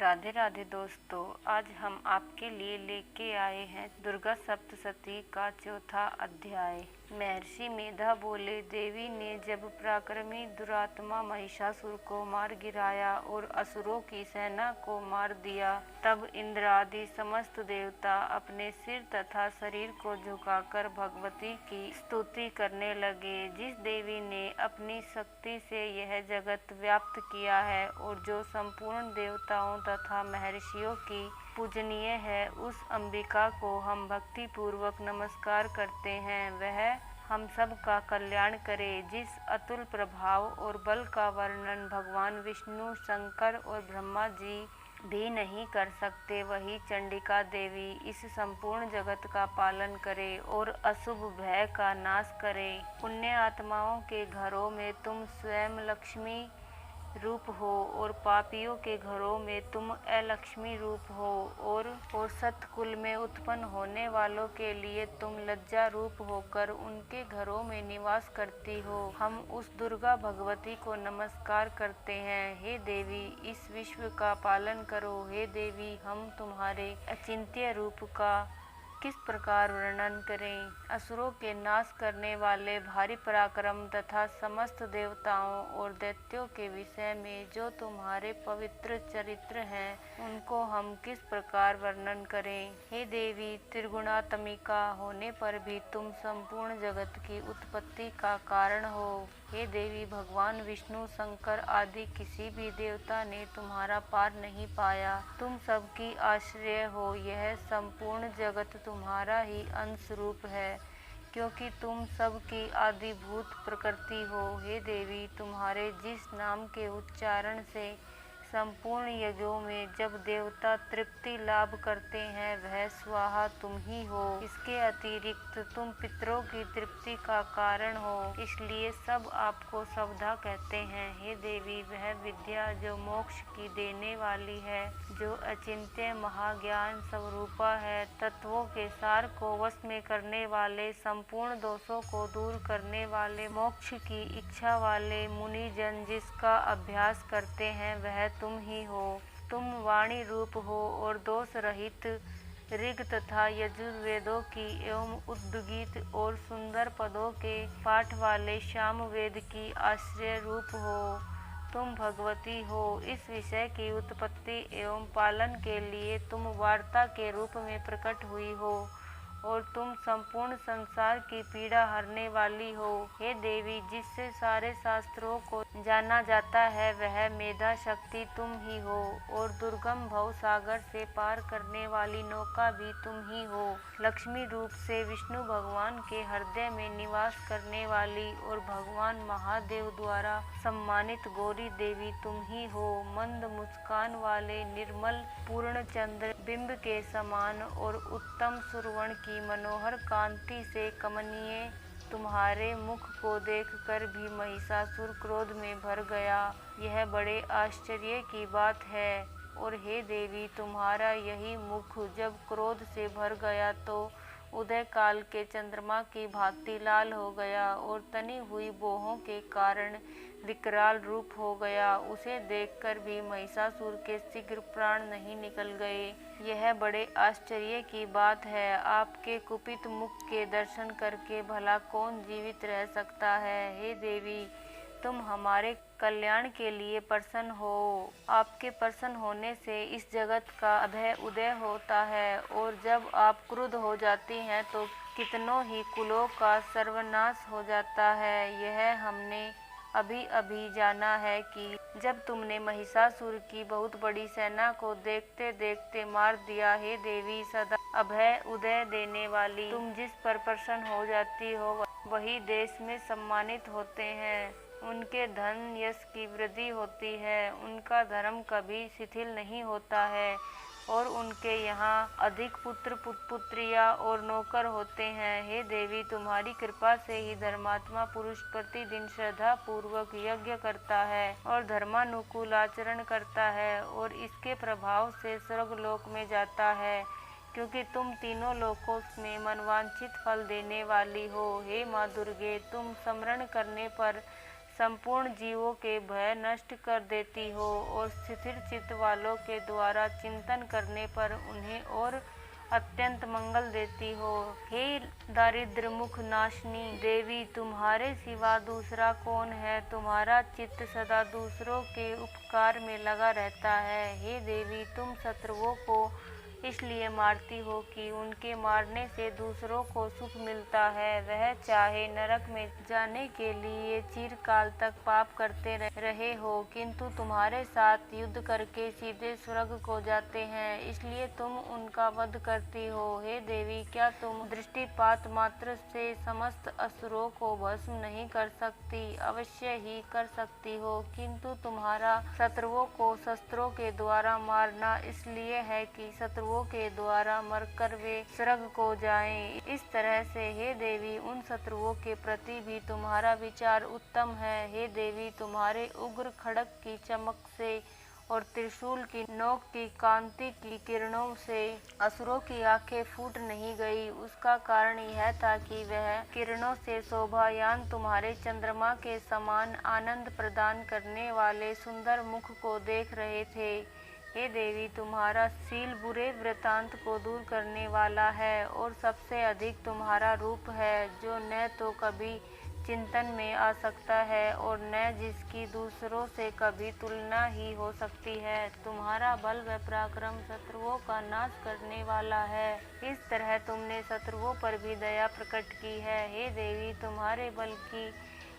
राधे राधे दोस्तों, आज हम आपके लिए लेके आए हैं दुर्गा सप्तशती का चौथा अध्याय। महर्षि मेधा बोले, देवी ने जब पराक्रमी दुरात्मा महिषासुर को मार गिराया और असुरों की सेना को मार दिया, तब इंद्र आदि समस्त देवता अपने सिर तथा शरीर को झुकाकर भगवती की स्तुति करने लगे। जिस देवी ने अपनी शक्ति से यह जगत व्याप्त किया है और जो संपूर्ण देवताओं तथा महर्षियों की पूजनीय है, उस अंबिका को हम भक्ति पूर्वक नमस्कार करते हैं। वह हम सब का कल्याण करे। जिस अतुल प्रभाव और बल का वर्णन भगवान विष्णु, शंकर और ब्रह्मा जी भी नहीं कर सकते, वही चंडिका देवी इस संपूर्ण जगत का पालन करे और अशुभ भय का नाश करे। पुण्य आत्माओं के घरों में तुम स्वयं लक्ष्मी रूप हो और पापियों के घरों में तुम अलक्ष्मी रूप हो, और सतकुल में उत्पन्न होने वालों के लिए तुम लज्जा रूप होकर उनके घरों में निवास करती हो। हम उस दुर्गा भगवती को नमस्कार करते हैं। हे देवी, इस विश्व का पालन करो। हे देवी, हम तुम्हारे अचिंत्य रूप का किस प्रकार वर्णन करें। असुरों के नाश करने वाले भारी पराक्रम तथा समस्त देवताओं और दैत्यों के विषय में जो तुम्हारे पवित्र चरित्र हैं, उनको हम किस प्रकार वर्णन करें। हे देवी, त्रिगुणात्मिका होने पर भी तुम संपूर्ण जगत की उत्पत्ति का कारण हो। हे देवी, भगवान विष्णु, शंकर आदि किसी भी देवता ने तुम्हारा पार नहीं पाया। तुम सबकी आश्रय हो। यह संपूर्ण जगत तुम्हारा ही अंश रूप है, क्योंकि तुम सबकी आदिभूत प्रकृति हो। हे देवी, तुम्हारे जिस नाम के उच्चारण से संपूर्ण यज्ञों में जब देवता तृप्ति लाभ करते हैं, वह स्वाहा तुम ही हो। इसके अतिरिक्त तुम पितरों की तृप्ति का कारण हो, इसलिए सब आपको स्वधा कहते हैं। हे देवी, वह विद्या जो मोक्ष की देने वाली है, जो अचिंत्य महाज्ञान स्वरूपा है, तत्वों के सार को वश में करने वाले, संपूर्ण दोषों को दूर करने वाले, मोक्ष की इच्छा वाले मुनि जन जिसका अभ्यास करते हैं, वह तुम ही हो। तुम वाणी रूप हो और दोष रहित ऋग तथा यजुर्वेदों की एवं उद्गीत और सुंदर पदों के पाठ वाले सामवेद की आश्रय रूप हो। तुम भगवती हो। इस विषय की उत्पत्ति एवं पालन के लिए तुम वार्ता के रूप में प्रकट हुई हो और तुम संपूर्ण संसार की पीड़ा हरने वाली हो। हे देवी, जिससे सारे शास्त्रों को जाना जाता है, वह मेधा शक्ति तुम ही हो, और दुर्गम भव सागर से पार करने वाली नौका भी तुम ही हो। लक्ष्मी रूप से विष्णु भगवान के हृदय में निवास करने वाली और भगवान महादेव द्वारा सम्मानित गौरी देवी तुम ही हो। मंद मुस्कान वाले निर्मल पूर्ण चंद्र बिंब के समान और उत्तम सुरवण की मनोहर कांति से कमनीय तुम्हारे मुख को देखकर भी महिषासुर क्रोध में भर गया। यह बड़े आश्चर्य की बात है। और हे देवी, तुम्हारा यही मुख जब क्रोध से भर गया तो उदय काल के चंद्रमा की भांति लाल हो गया और तनी हुई बोहों के कारण विकराल रूप हो गया। उसे देखकर भी महिषासुर के शीघ्र प्राण नहीं निकल गए। यह बड़े आश्चर्य की बात है। आपके कुपित मुख के दर्शन करके भला कौन जीवित रह सकता है। हे देवी, तुम हमारे कल्याण के लिए प्रसन्न हो। आपके प्रसन्न होने से इस जगत का अभय उदय होता है, और जब आप क्रुद्ध हो जाती हैं तो कितनों ही कुलों का सर्वनाश हो जाता है। यह हमने अभी अभी जाना है कि जब तुमने महिषासुर की बहुत बड़ी सेना को देखते देखते मार दिया। हे देवी, सदा अभय उदय देने वाली, तुम जिस पर प्रसन्न हो जाती हो, वही देश में सम्मानित होते हैं। उनके धन यश की वृद्धि होती है, उनका धर्म कभी शिथिल नहीं होता है, और उनके यहाँ अधिक पुत्र पुत्रियाँ और नौकर होते हैं। हे देवी, तुम्हारी कृपा से ही धर्मात्मा पुरुष प्रतिदिन श्रद्धा पूर्वक यज्ञ करता है और धर्मानुकूल आचरण करता है, और इसके प्रभाव से स्वर्गलोक में जाता है, क्योंकि तुम तीनों लोकों में मनवांछित फल देने वाली हो। हे माँ दुर्गे, तुम स्मरण करने पर संपूर्ण जीवों के भय नष्ट कर देती हो और स्थिर चित्त वालों के द्वारा चिंतन करने पर उन्हें और अत्यंत मंगल देती हो। हे दारिद्र मुख नाशनी देवी, तुम्हारे सिवा दूसरा कौन है? तुम्हारा चित्त सदा दूसरों के उपकार में लगा रहता है। हे देवी, तुम शत्रुओं को इसलिए मारती हो कि उनके मारने से दूसरों को सुख मिलता है। वह चाहे नरक में जाने के लिए चिरकाल तक पाप करते रहे हो, किंतु तुम्हारे साथ युद्ध करके सीधे स्वर्ग को जाते हैं, इसलिए तुम उनका वध करती हो। हे देवी, क्या तुम दृष्टिपात मात्र से समस्त असुरों को भस्म नहीं कर सकती? अवश्य ही कर सकती हो, किंतु तुम्हारा शत्रुओं को शस्त्रों के द्वारा मारना इसलिए है कि शत्रुओं के द्वारा मरकर वे स्वर्ग को जाएं। इस तरह से हे देवी, उन शत्रुओं के प्रति भी तुम्हारा विचार उत्तम है। हे देवी, तुम्हारे उग्र खड्ग की चमक से और त्रिशूल की नोक की कांति की किरणों से असुरों की आंखें फूट नहीं गई। उसका कारण यह था कि वह किरणों से शोभायान तुम्हारे चंद्रमा के समान आनंद प्रदान करने वाले सुंदर मुख को देख रहे थे। हे देवी, तुम्हारा शील बुरे वृतांत को दूर करने वाला है और सबसे अधिक तुम्हारा रूप है, जो न तो कभी चिंतन में आ सकता है और न जिसकी दूसरों से कभी तुलना ही हो सकती है। तुम्हारा बल व पराक्रम शत्रुओं का नाश करने वाला है। इस तरह तुमने शत्रुओं पर भी दया प्रकट की है। हे देवी, तुम्हारे बल की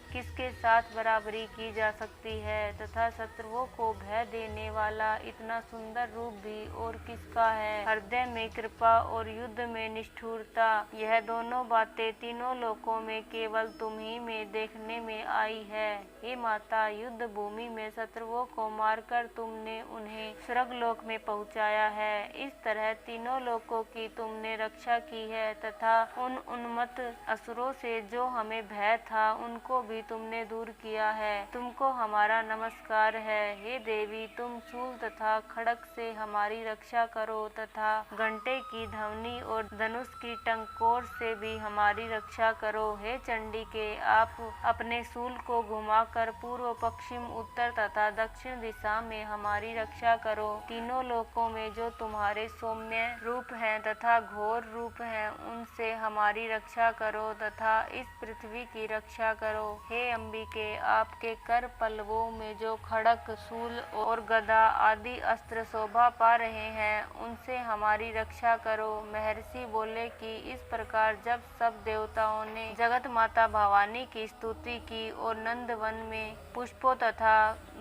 किसके साथ बराबरी की जा सकती है, तथा शत्रुओं को भय देने वाला इतना सुंदर रूप भी और किसका है? हृदय में कृपा और युद्ध में निष्ठुरता, यह दोनों बातें तीनों लोकों में केवल तुम ही में देखने में आई है। हे माता, युद्ध भूमि में शत्रुओं को मारकर तुमने उन्हें स्वर्गलोक में पहुंचाया है। इस तरह तीनों लोकों की तुमने रक्षा की है तथा उन उन्मत्त असुरों से जो हमें भय था, उनको भी तुमने दूर किया है। तुमको हमारा नमस्कार है। हे देवी, तुम शूल तथा खड्ग से हमारी रक्षा करो तथा घंटे की ध्वनि और धनुष की टंकोर से भी हमारी रक्षा करो। हे चंडिके, आप अपने शूल को घुमाकर पूर्व, पश्चिम, उत्तर तथा दक्षिण दिशा में हमारी रक्षा करो। तीनों लोकों में जो तुम्हारे सौम्य रूप हैं तथा घोर रूप हैं, उनसे हमारी रक्षा करो तथा इस पृथ्वी की रक्षा करो। हे अंबिके, आपके कर पल्लवों में जो खड्ग, शूल और गदा आदि अस्त्र शोभा पा रहे हैं, उनसे हमारी रक्षा करो। महर्षि बोले कि इस प्रकार जब सब देवताओं ने जगत माता भवानी की स्तुति की और नंदवन में पुष्पों तथा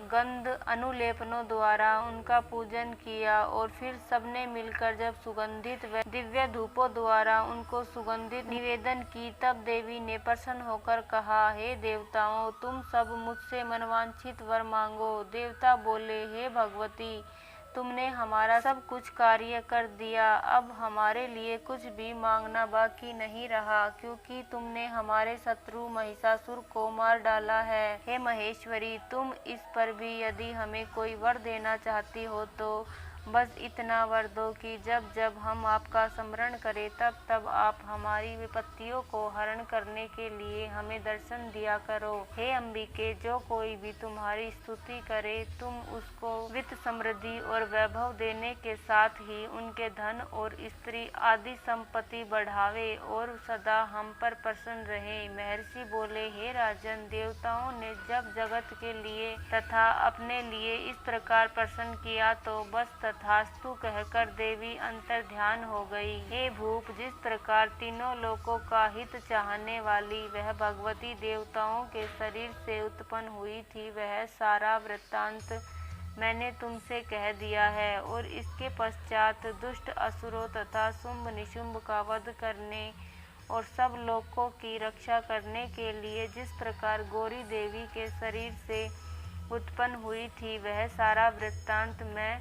गंध अनुलेपनों द्वारा उनका पूजन किया और फिर सबने मिलकर जब सुगंधित व दिव्य धूपों द्वारा उनको सुगंधित निवेदन की, तब देवी ने प्रसन्न होकर कहा, हे देवताओं, तुम सब मुझसे मनवांछित वर मांगो। देवता बोले, हे भगवती, तुमने हमारा सब कुछ कार्य कर दिया, अब हमारे लिए कुछ भी मांगना बाकी नहीं रहा, क्योंकि तुमने हमारे शत्रु महिषासुर को मार डाला है। हे महेश्वरी, तुम इस पर भी यदि हमें कोई वर देना चाहती हो तो बस इतना वर दो कि जब जब हम आपका स्मरण करें, तब तब आप हमारी विपत्तियों को हरण करने के लिए हमें दर्शन दिया करो। हे अंबिके, जो कोई भी तुम्हारी स्तुति करे, तुम उसको वित्त, समृद्धि और वैभव देने के साथ ही उनके धन और स्त्री आदि संपत्ति बढ़ावे और सदा हम पर प्रसन्न रहे। महर्षि बोले, हे राजन, देवताओं ने जब जगत के लिए तथा अपने लिए इस प्रकार प्रसन्न किया तो बस तथास्तु कहकर देवी अंतर ध्यान हो गई। हे भूप, जिस प्रकार तीनों लोकों का हित चाहने वाली वह भगवती देवताओं के शरीर से उत्पन्न हुई थी, वह सारा वृत्तांत मैंने तुमसे कह दिया है। और इसके पश्चात दुष्ट असुरों तथा शुंभ निशुंभ का वध करने और सब लोकों की रक्षा करने के लिए जिस प्रकार गौरी देवी के शरीर से उत्पन्न हुई थी, वह सारा वृत्तांत मैं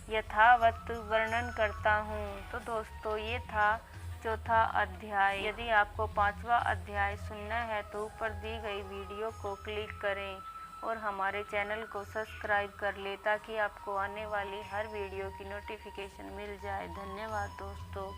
यथावत वर्णन करता हूँ। तो दोस्तों, ये था चौथा अध्याय। यदि आपको पांचवा अध्याय सुनना है तो ऊपर दी गई वीडियो को क्लिक करें और हमारे चैनल को सब्सक्राइब कर लें, ताकि आपको आने वाली हर वीडियो की नोटिफिकेशन मिल जाए। धन्यवाद दोस्तों।